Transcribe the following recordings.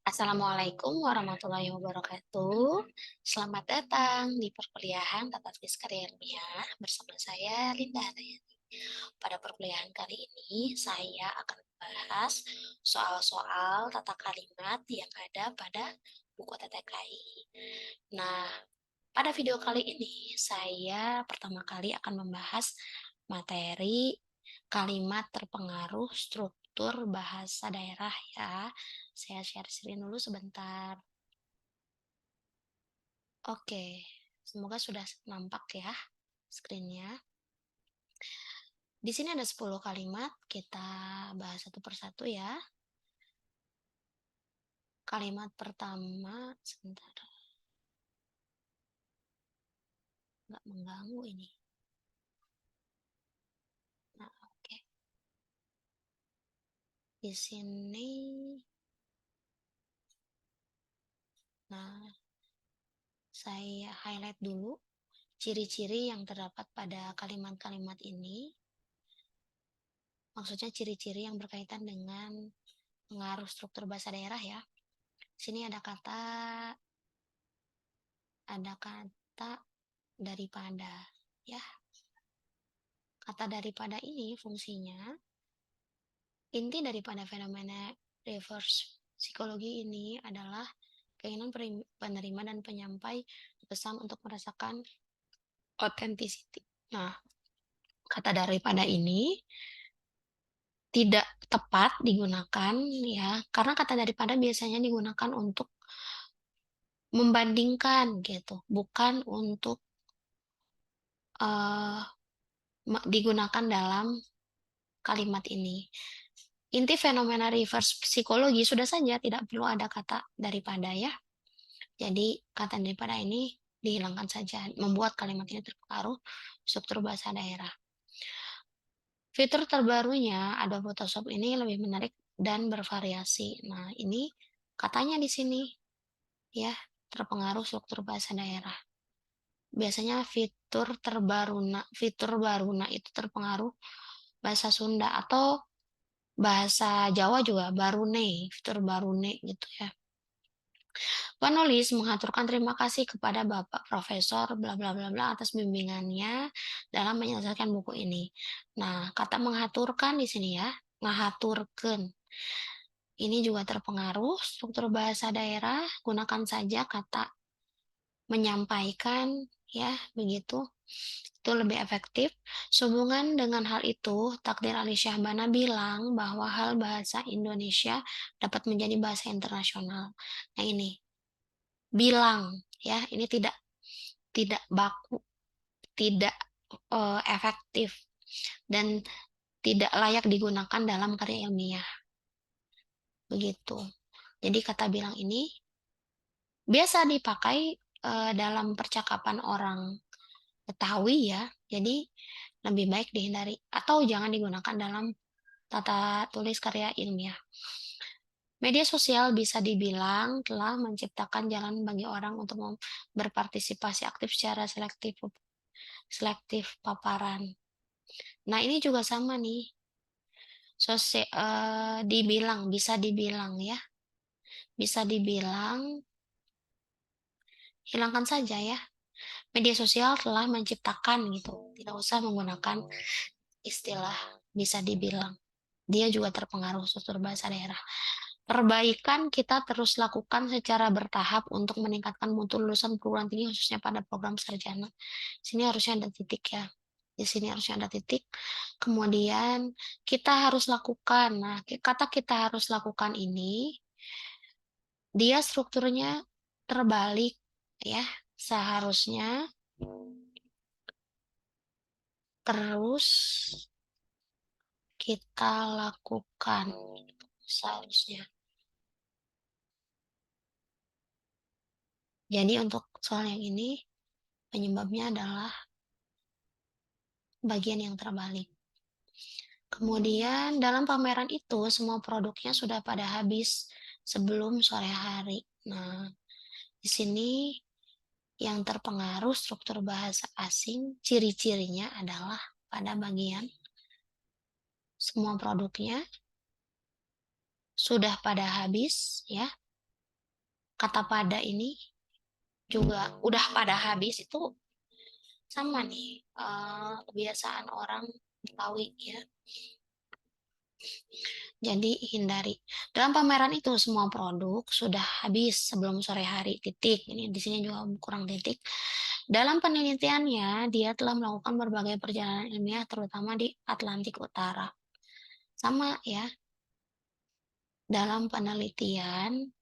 Assalamualaikum warahmatullahi wabarakatuh. Selamat datang di perkuliahan Tata Tulis Karya Ilmiah bersama saya Linda Handayani. Pada perkuliahan kali ini saya akan membahas soal-soal tata kalimat yang ada pada buku TTKI. Nah, pada video kali ini saya pertama kali akan membahas materi kalimat terpengaruh struktur bahasa daerah ya. Saya share screen dulu sebentar. Oke, semoga sudah nampak ya screen-nya. Di sini ada 10 kalimat, kita bahas satu persatu ya. Kalimat pertama, sebentar, nggak mengganggu ini. Nah, oke. Di sini, nah, saya highlight dulu ciri-ciri yang terdapat pada kalimat-kalimat ini. Maksudnya ciri-ciri yang berkaitan dengan pengaruh struktur bahasa daerah ya. Sini ada kata daripada ya. Kata daripada ini fungsinya, inti daripada fenomena reverse psikologi ini adalah keinginan penerima dan penyampai pesan untuk merasakan authenticity. Nah, kata daripada ini tidak tepat digunakan ya, karena kata daripada biasanya digunakan untuk membandingkan gitu, bukan untuk digunakan dalam kalimat ini. Inti fenomena reverse psikologi sudah saja tidak perlu ada kata daripada ya. Jadi kata daripada ini dihilangkan saja, membuat kalimat ini terpengaruh struktur bahasa daerah. Fitur terbarunya Adobe Photoshop ini lebih menarik dan bervariasi. Nah, ini katanya di sini ya, terpengaruh struktur bahasa daerah. Biasanya fitur baruna itu terpengaruh bahasa Sunda atau bahasa Jawa juga barune, fitur barune gitu ya. Penulis mengaturkan terima kasih kepada Bapak Profesor bla bla bla bla atas bimbingannya dalam menyelesaikan buku ini. Nah, kata mengaturkan di sini ya, ngahaturkeun. Ini juga terpengaruh struktur bahasa daerah, gunakan saja kata menyampaikan ya, begitu. Itu lebih efektif. Sehubungan dengan hal itu, Takdir Ali Syahbana bilang bahwa hal bahasa Indonesia dapat menjadi bahasa internasional. Nah, ini bilang ya, ini tidak tidak baku, tidak efektif dan tidak layak digunakan dalam karya ilmiah. Begitu. Jadi kata bilang ini biasa dipakai dalam percakapan orang Betawi ya. Jadi lebih baik dihindari atau jangan digunakan dalam tata tulis karya ilmiah. Media sosial bisa dibilang telah menciptakan jalan bagi orang untuk berpartisipasi aktif secara selektif paparan. Nah, ini juga sama nih. Bisa dibilang ya. Bisa dibilang hilangkan saja ya. Media sosial telah menciptakan gitu. Tidak usah menggunakan istilah bisa dibilang. Dia juga terpengaruh struktur bahasa daerah. Perbaikan kita terus lakukan secara bertahap untuk meningkatkan mutu lulusan perguruan tinggi khususnya pada program sarjana. Sini harusnya ada titik ya. Di sini harusnya ada titik. Kemudian kita harus lakukan. Nah, kata kita harus lakukan ini dia strukturnya terbalik ya. Seharusnya terus kita lakukan seharusnya. Jadi untuk soal yang ini penyebabnya adalah bagian yang terbalik. Kemudian dalam pameran itu semua produknya sudah pada habis sebelum sore hari. Nah, di sini yang terpengaruh struktur bahasa asing, ciri-cirinya adalah pada bagian semua produknya sudah pada habis ya. kata pada ini juga udah pada habis itu sama nih, kebiasaan orang Betawi ya. Jadi hindari. Dalam pameran itu semua produk sudah habis sebelum sore hari. Titik. Ini di sini juga kurang titik. Dalam penelitiannya, dia telah melakukan berbagai perjalanan ilmiah terutama di Atlantik Utara. Sama ya. Dalam penelitian,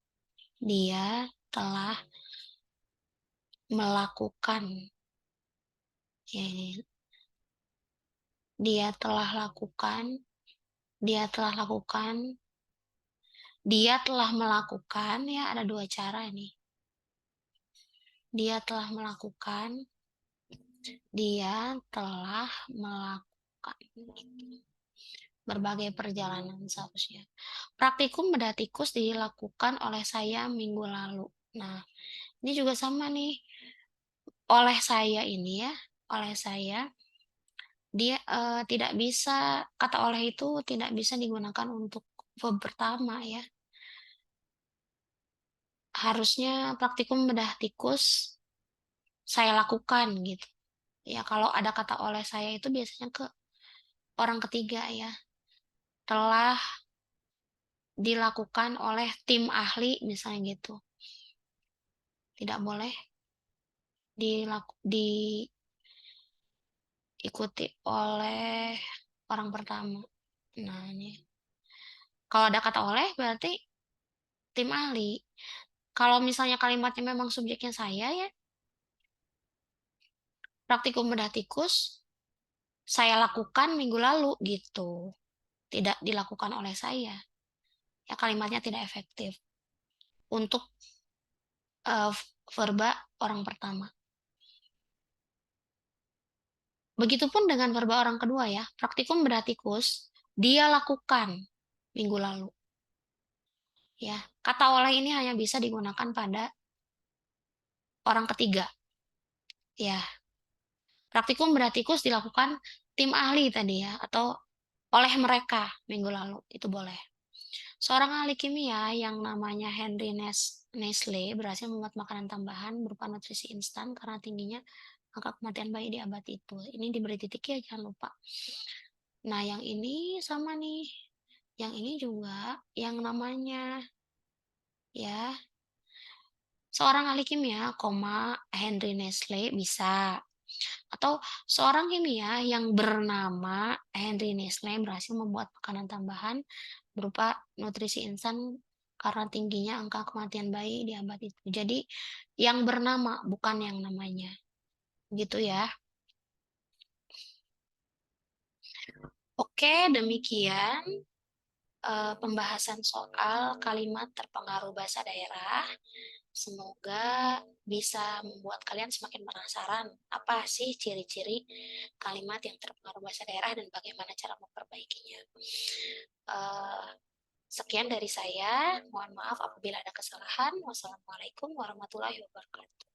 dia telah melakukan ya, dia telah lakukan, dia telah lakukan, dia telah melakukan ya ada dua cara nih. Dia telah melakukan, dia telah melakukan berbagai perjalanan seharusnya. Praktikum bedah tikus dilakukan oleh saya minggu lalu. Nah, ini juga sama nih. Oleh saya ini ya, oleh saya dia tidak bisa kata oleh itu tidak bisa digunakan untuk verb pertama ya. Harusnya praktikum bedah tikus saya lakukan gitu. Ya kalau ada kata oleh saya itu biasanya ke orang ketiga ya. Telah dilakukan oleh tim ahli misalnya gitu. Tidak boleh diikuti oleh orang pertama. Nah, ini kalau ada kata oleh berarti tim ahli. Kalau misalnya kalimatnya memang subjeknya saya ya, praktikum bedah tikus saya lakukan minggu lalu gitu. Tidak dilakukan oleh saya. Ya kalimatnya tidak efektif untuk verba orang pertama. Begitupun dengan verba orang kedua ya. Praktikum bedah tikus dia lakukan minggu lalu. Ya, kata oleh ini hanya bisa digunakan pada orang ketiga. Ya, praktikum bedah tikus dilakukan tim ahli tadi ya atau oleh mereka minggu lalu. Itu boleh. Seorang ahli kimia yang namanya Henry Nestle berhasil membuat makanan tambahan berupa nutrisi instan karena tingginya angka kematian bayi di abad itu. Ini diberi titik ya, jangan lupa. Nah, yang ini sama nih. Yang ini juga yang namanya ya seorang ahli kimia, Henry Nestle bisa. Atau seorang kimia yang bernama Henry Nestle berhasil membuat makanan tambahan berupa nutrisi instan karena tingginya angka kematian bayi di abad itu. Jadi yang bernama bukan yang namanya. Gitu ya. Oke, demikian pembahasan soal kalimat terpengaruh bahasa daerah. Semoga bisa membuat kalian semakin penasaran apa sih ciri-ciri kalimat yang terpengaruh bahasa daerah dan bagaimana cara memperbaikinya. Uh, Sekian dari saya. Mohon maaf apabila ada kesalahan. Wassalamualaikum warahmatullahi wabarakatuh.